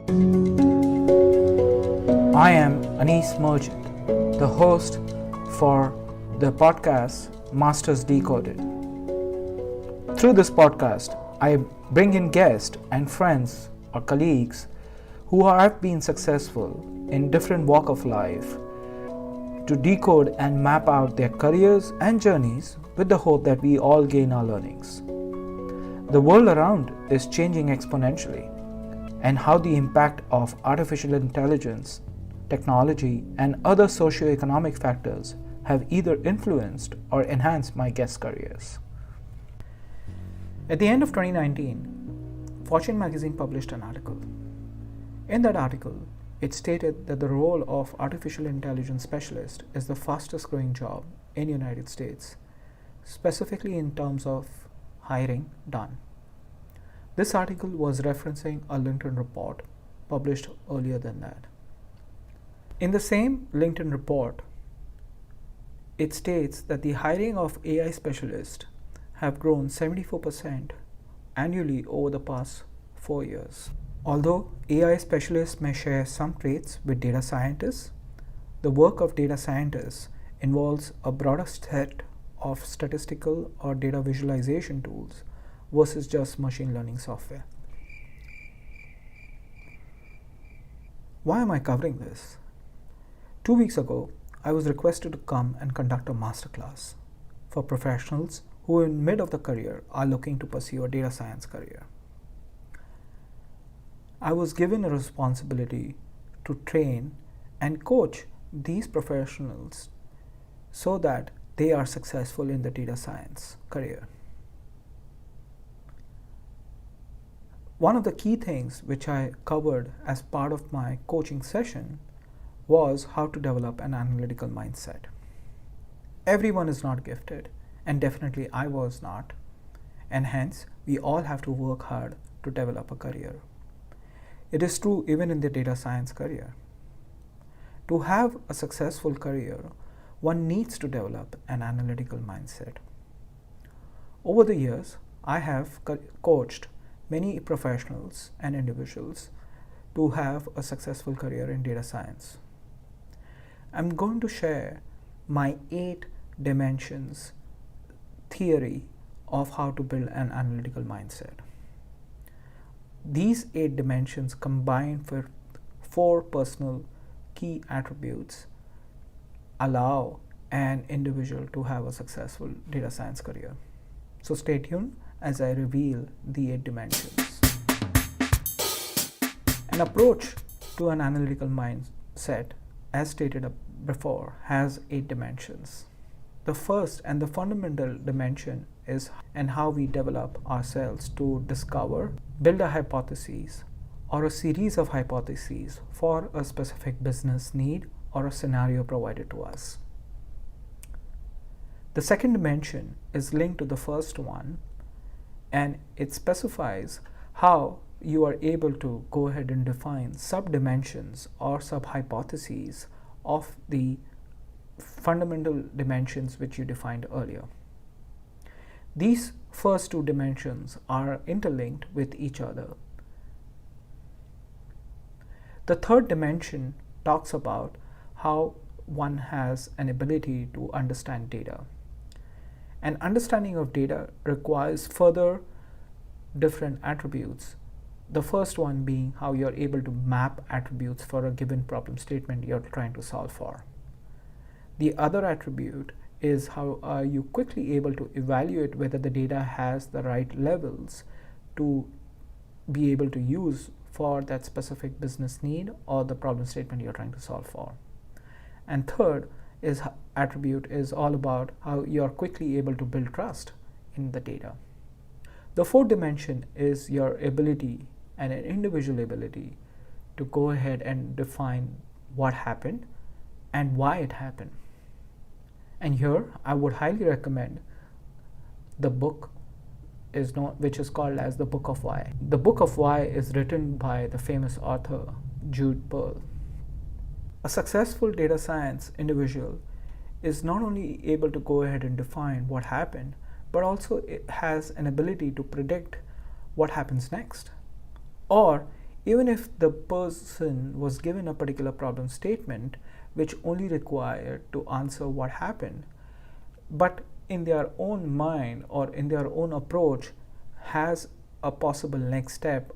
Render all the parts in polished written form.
I am Anis Merchant, the host for the podcast Masters Decoded. Through this podcast, I bring in guests and friends or colleagues who have been successful in different walks of life to decode and map out their careers and journeys with the hope that we all gain our learnings. The world around is changing exponentially, and how the impact of artificial intelligence, technology, and other socio-economic factors have either influenced or enhanced my guests' careers. At the end of 2019, Fortune magazine published an article. In that article, it stated that the role of artificial intelligence specialist is the fastest growing job in the United States, specifically in terms of hiring done. This article was referencing a LinkedIn report published earlier than that. In the same LinkedIn report, it states that the hiring of AI specialists have grown 74% annually over the past 4 years. Although AI specialists may share some traits with data scientists, the work of data scientists involves a broader set of statistical or data visualization tools versus just machine learning software. Why am I covering this? 2 weeks ago, I was requested to come and conduct a masterclass for professionals who in mid of the career are looking to pursue a data science career. I was given a responsibility to train and coach these professionals so that they are successful in the data science career. One of the key things which I covered as part of my coaching session was how to develop an analytical mindset. Everyone is not gifted, and definitely I was not, and hence we all have to work hard to develop a career. It is true even in the data science career. To have a successful career, one needs to develop an analytical mindset. Over the years, I have coached many professionals and individuals to have a successful career in data science. I'm going to share my 8 dimensions theory of how to build an analytical mindset. These 8 dimensions combine for 4 personal key attributes allow an individual to have a successful data science career. So stay tuned as I reveal the 8 dimensions. An approach to an analytical mindset, as stated before, has 8 dimensions. The first and the fundamental dimension is how we develop ourselves to discover, build a hypothesis or a series of hypotheses for a specific business need or a scenario provided to us. The second dimension is linked to the first one, and it specifies how you are able to go ahead and define sub-dimensions or sub-hypotheses of the fundamental dimensions which you defined earlier. These first 2 dimensions are interlinked with each other. The third dimension talks about how one has an ability to understand data. An understanding of data requires further different attributes. The first one being how you're able to map attributes for a given problem statement you're trying to solve for. The other attribute is how are you quickly able to evaluate whether the data has the right levels to be able to use for that specific business need or the problem statement you're trying to solve for. And third is attribute is all about how you're quickly able to build trust in the data. The fourth dimension is your ability and an individual ability to go ahead and define what happened and why it happened. And here I would highly recommend the book which is called as the Book of Why. The Book of Why is written by the famous author Jude Pearl. A successful data science individual is not only able to go ahead and define what happened, but also it has an ability to predict what happens next, or even if the person was given a particular problem statement which only required to answer what happened, but in their own mind or in their own approach has a possible next step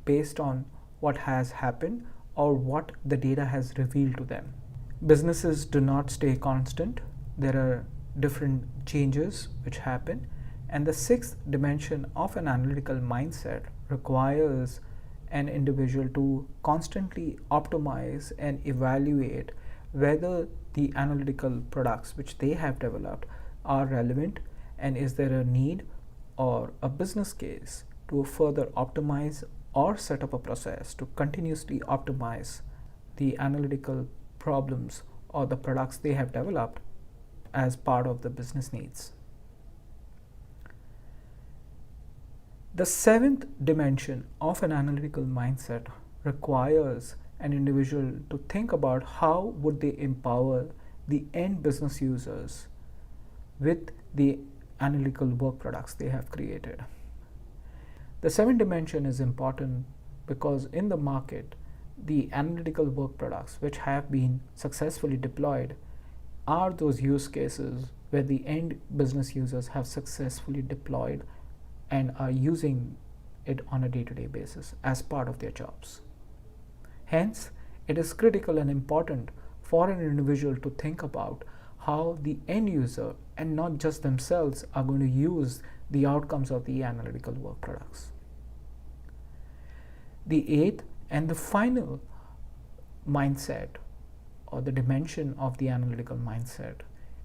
based on what has happened or what the data has revealed to them. Businesses do not stay constant. There are different changes which happen, and the sixth dimension of an analytical mindset requires an individual to constantly optimize and evaluate whether the analytical products which they have developed are relevant, and is there a need or a business case to further optimize or set up a process to continuously optimize the analytical problems or the products they have developed as part of the business needs. The seventh dimension of an analytical mindset requires an individual to think about how would they empower the end business users with the analytical work products they have created. The seventh dimension is important because in the market, the analytical work products which have been successfully deployed are those use cases where the end business users have successfully deployed and are using it on a day-to-day basis as part of their jobs. Hence, it is critical and important for an individual to think about how the end user and not just themselves are going to use the outcomes of the analytical work products. The eighth and the final mindset or the dimension of the analytical mindset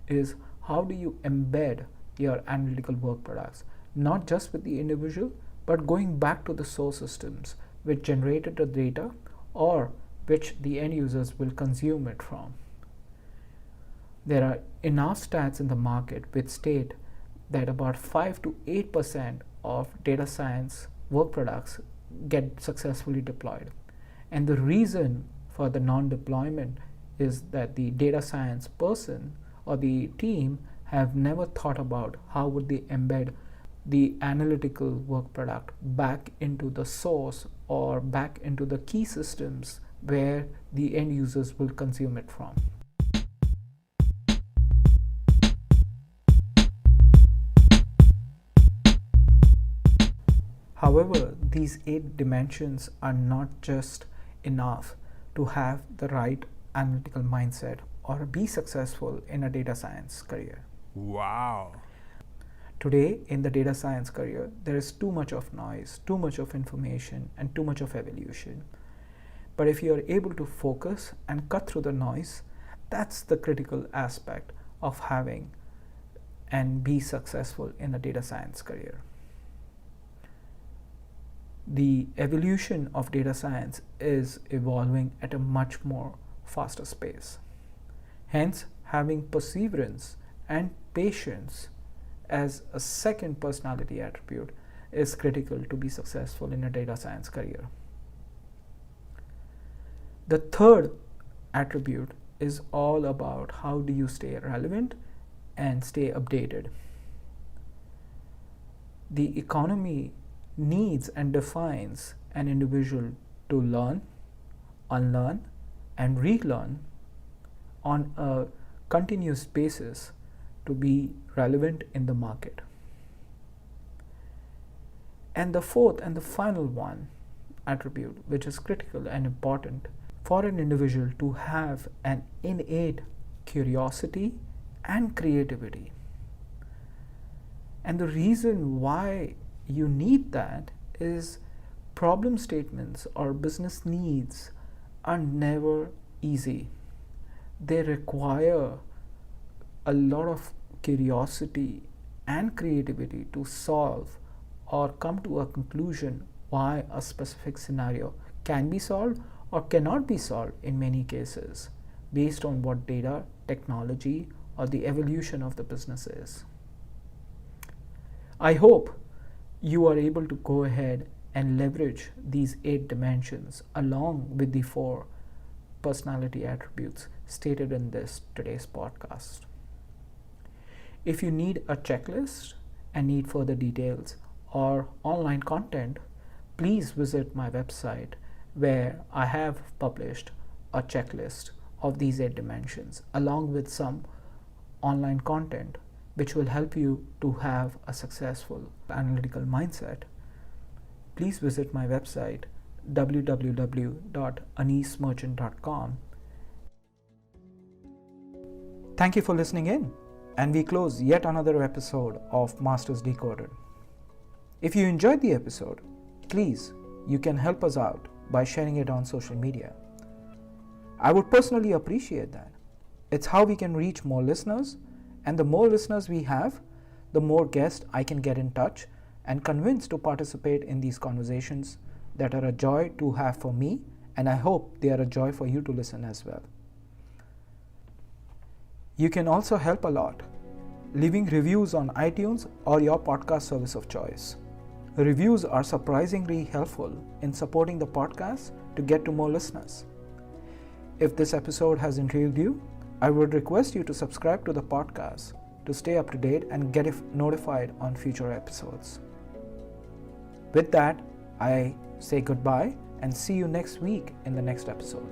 is how do you embed your analytical work products, not just with the individual, but going back to the source systems which generated the data or which the end users will consume it from. There are enough stats in the market which state that about 5 to 8% of data science work products get successfully deployed. And the reason for the non-deployment is that the data science person or the team have never thought about how would they embed the analytical work product back into the source or back into the key systems where the end users will consume it from. However, these 8 dimensions are not just enough to have the right analytical mindset or be successful in a data science career. Wow. Today, in the data science career, there is too much of noise, too much of information, and too much of evolution. But if you are able to focus and cut through the noise, that's the critical aspect of having and be successful in a data science career. The evolution of data science is evolving at a much more faster pace. Hence, having perseverance and patience as a second personality attribute is critical to be successful in a data science career. The third attribute is all about how do you stay relevant and stay updated. The economy needs and defines an individual to learn, unlearn, and relearn on a continuous basis to be relevant in the market. And the fourth and the final one attribute, which is critical and important for an individual to have an innate curiosity and creativity. And the reason why you need that is problem statements or business needs are never easy. They require a lot of curiosity and creativity to solve or come to a conclusion why a specific scenario can be solved or cannot be solved in many cases based on what data, technology, or the evolution of the business is. I hope you are able to go ahead and leverage these 8 dimensions along with the 4 personality attributes stated in this today's podcast. If you need a checklist and need further details or online content, please visit my website where I have published a checklist of these 8 dimensions along with some online content which will help you to have a successful analytical mindset. Please visit my website www.anismerchant.com. Thank you for listening in, and we close yet another episode of Masters Decoded. If you enjoyed the episode, please, you can help us out by sharing it on social media. I would personally appreciate that. It's how we can reach more listeners, and the more listeners we have, the more guests I can get in touch and convince to participate in these conversations that are a joy to have for me, and I hope they are a joy for you to listen as well. You can also help a lot leaving reviews on iTunes or your podcast service of choice. Reviews are surprisingly helpful in supporting the podcast to get to more listeners. If this episode has intrigued you, I would request you to subscribe to the podcast to stay up to date and get notified on future episodes. With that, I say goodbye and see you next week in the next episode.